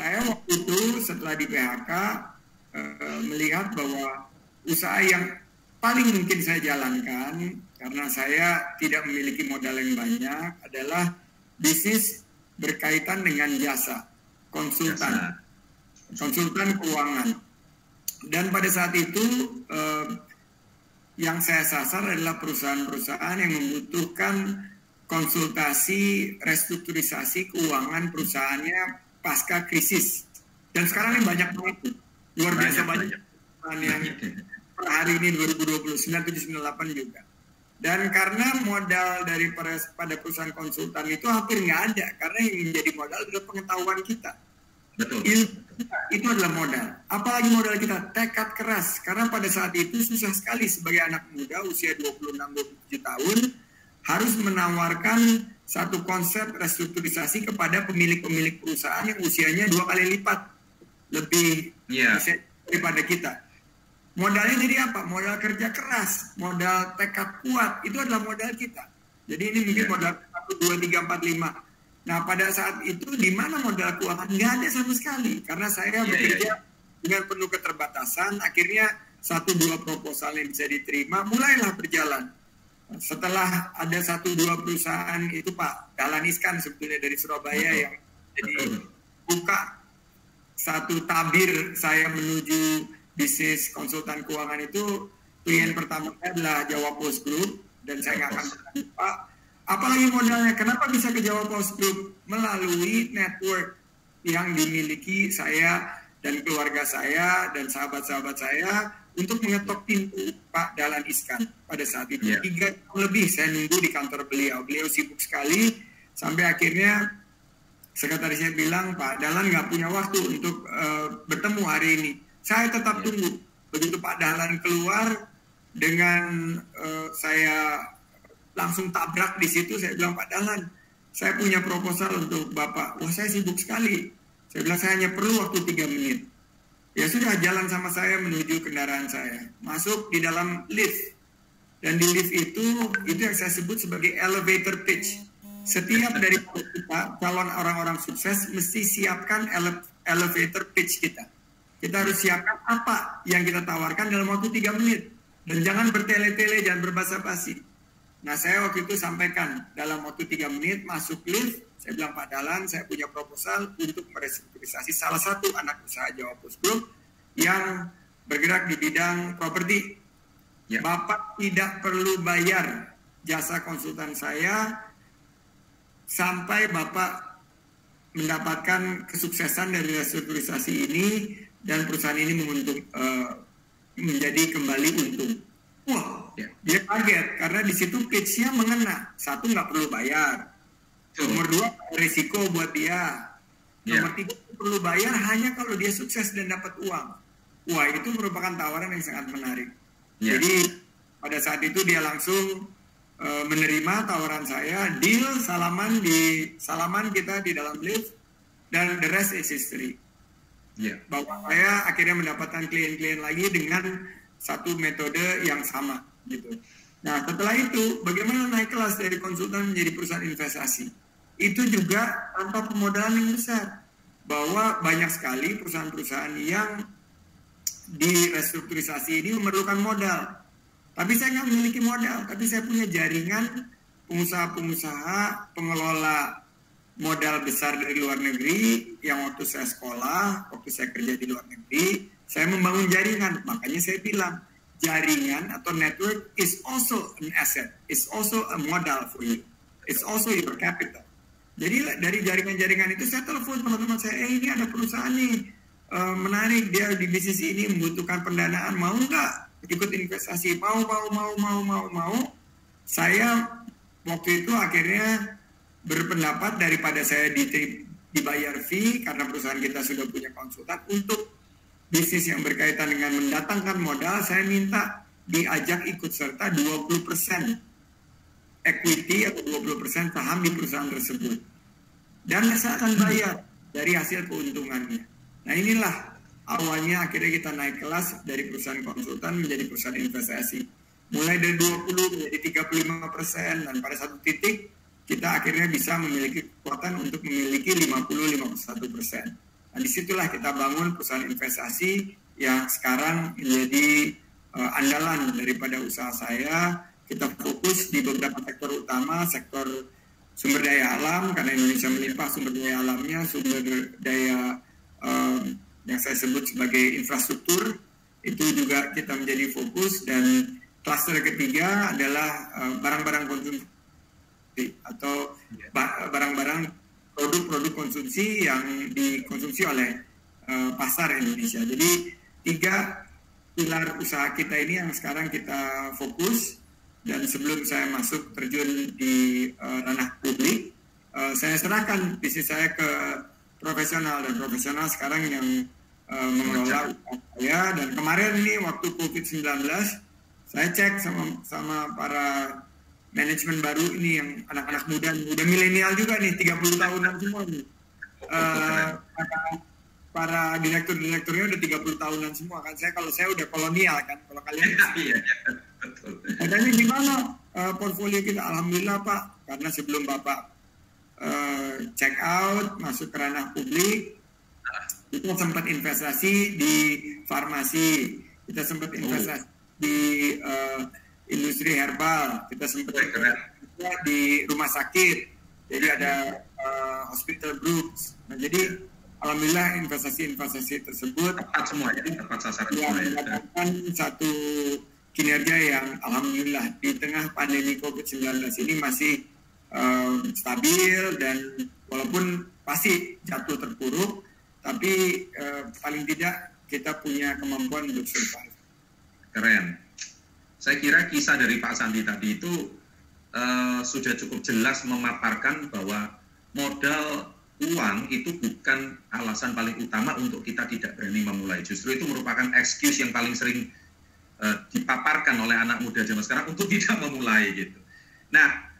Saya waktu itu setelah di PHK melihat bahwa usaha yang paling mungkin saya jalankan karena saya tidak memiliki modal yang banyak adalah bisnis berkaitan dengan jasa konsultan keuangan. Dan pada saat itu yang saya sasar adalah perusahaan-perusahaan yang membutuhkan konsultasi restrukturisasi keuangan perusahaannya pasca krisis. Dan sekarang ini banyak banget, luar biasa banyak yang per hari ini 2029, 798 juga. Dan karena modal dari pada perusahaan konsultan itu hampir nggak ada, karena yang menjadi modal adalah pengetahuan kita. Betul. Itu adalah modal. Apalagi modal kita, tekad keras. Karena pada saat itu susah sekali sebagai anak muda usia 26-27 tahun harus menawarkan satu konsep restrukturisasi kepada pemilik-pemilik perusahaan yang usianya 2 kali lipat lebih daripada kita. Modalnya jadi apa? Modal kerja keras, modal tekad kuat, itu adalah modal kita. Jadi ini mungkin modal 1, 2, 3, 4, 5. Nah pada saat itu di mana modal keuangan? Nggak ada sama sekali. Karena saya bekerja dengan penuh keterbatasan, akhirnya 1-2 proposal yang bisa diterima, mulailah berjalan. Setelah ada 1-2 perusahaan itu Pak Dahlan Iskan sebetulnya dari Surabaya yang jadi buka satu tabir saya menuju bisnis konsultan keuangan itu. Klien pertama adalah Jawa Post Group dan saya nggak akan pernah lupa. Apalagi modalnya, kenapa bisa ke Jawa Post Group? Melalui network yang dimiliki saya dan keluarga saya dan sahabat-sahabat saya untuk mengetok pintu Pak Dahlan Iskan pada saat itu. 3 tahun lebih saya nunggu di kantor beliau. Beliau sibuk sekali sampai akhirnya sekretarisnya bilang, Pak Dahlan nggak punya waktu untuk bertemu hari ini. Saya tetap tunggu. Begitu Pak Dahlan keluar dengan saya langsung tabrak di situ. Saya bilang, Pak Dahlan, saya punya proposal untuk Bapak. Wah, saya sibuk sekali. Saya bilang, saya hanya perlu waktu 3 menit. Ya sudah, jalan sama saya menuju kendaraan saya. Masuk di dalam lift. Dan di lift itu yang saya sebut sebagai elevator pitch. Setiap dari kita, calon orang-orang sukses, mesti siapkan elevator pitch kita. Kita harus siapkan apa yang kita tawarkan dalam waktu 3 menit. Dan jangan bertele-tele, jangan berbasa-basi. Nah, saya waktu itu sampaikan dalam waktu 3 menit, masuk lift. Saya bilang, Pak Dahlan, saya punya proposal untuk merestrukturisasi salah satu anak usaha Jawa Post Group yang bergerak di bidang properti. Bapak tidak perlu bayar jasa konsultan saya sampai Bapak mendapatkan kesuksesan dari restrukturisasi ini dan perusahaan ini menjadi kembali untung. Wah, dia kaget karena di situ pitch-nya mengena. 1, nggak perlu bayar. Nomor 2, risiko buat dia. Nomor 3, perlu bayar hanya kalau dia sukses dan dapat uang. Wah, itu merupakan tawaran yang sangat menarik. Jadi pada saat itu dia langsung menerima tawaran saya, deal, salaman kita di dalam lift, dan the rest is history. Bahwa saya akhirnya mendapatkan klien-klien lagi dengan satu metode yang sama gitu. Nah, setelah itu bagaimana naik kelas dari konsultan menjadi perusahaan investasi? Itu juga tanpa pemodalan yang besar. Bahwa banyak sekali perusahaan-perusahaan yang di restrukturisasi ini memerlukan modal. Tapi saya nggak memiliki modal, tapi saya punya jaringan pengusaha-pengusaha, pengelola modal besar dari luar negeri yang waktu saya sekolah, waktu saya kerja di luar negeri, saya membangun jaringan. Makanya saya bilang, jaringan atau network is also an asset, is also a modal for you, it's also your capital. Jadi dari jaringan-jaringan itu saya telepon teman-teman saya, ini ada perusahaan nih menarik, dia di bisnis ini membutuhkan pendanaan, mau nggak ikut investasi? Mau. Saya waktu itu akhirnya berpendapat daripada saya dibayar fee karena perusahaan kita sudah punya konsultan untuk bisnis yang berkaitan dengan mendatangkan modal, saya minta diajak ikut serta 20% equity atau 20% saham di perusahaan tersebut. Dan saya akan bayar dari hasil keuntungannya. Nah, inilah awalnya akhirnya kita naik kelas dari perusahaan konsultan menjadi perusahaan investasi. Mulai dari 20 menjadi 35%, dan pada satu titik kita akhirnya bisa memiliki kekuatan untuk memiliki 50-51%. Nah, disitulah kita bangun perusahaan investasi yang sekarang menjadi andalan daripada usaha saya. Kita fokus di beberapa sektor utama, sektor sumber daya alam, karena Indonesia melimpah sumber daya alamnya, sumber daya yang saya sebut sebagai infrastruktur, itu juga kita menjadi fokus. Dan klaster ketiga adalah barang-barang konsumsi atau barang-barang produk-produk konsumsi yang dikonsumsi oleh pasar Indonesia. Jadi 3 pilar usaha kita ini yang sekarang kita fokus. Dan sebelum saya masuk terjun di ranah publik, saya serahkan bisnis saya ke profesional, dan profesional sekarang yang mengelola usaha saya. Dan kemarin ini waktu COVID-19, saya cek sama para manajemen baru ini yang anak-anak muda milenial juga nih, 30 tahunan semua nih. Para direktur-direkturnya udah 30 tahunan semua kan. Kalau saya udah kolonial kan, kalau kalian betul. Katanya gimana portfolio kita? Alhamdulillah Pak, karena sebelum Bapak check out, masuk ke ranah publik, kita sempat investasi di farmasi, kita sempat investasi di industri herbal, kita sempat di rumah sakit, jadi ada hospital groups. Nah, jadi alhamdulillah investasi tersebut tepat semua, jadi tepat sasaran semua. Mendapatkan satu kinerja yang alhamdulillah di tengah pandemi COVID-19 ini masih stabil, dan walaupun pasti jatuh terpuruk, tapi paling tidak kita punya kemampuan untuk survive. Keren. Saya kira kisah dari Pak Sandi tadi itu sudah cukup jelas memaparkan bahwa modal uang itu bukan alasan paling utama untuk kita tidak berani memulai. Justru itu merupakan excuse yang paling sering dipaparkan oleh anak muda zaman sekarang untuk tidak memulai gitu. Nah,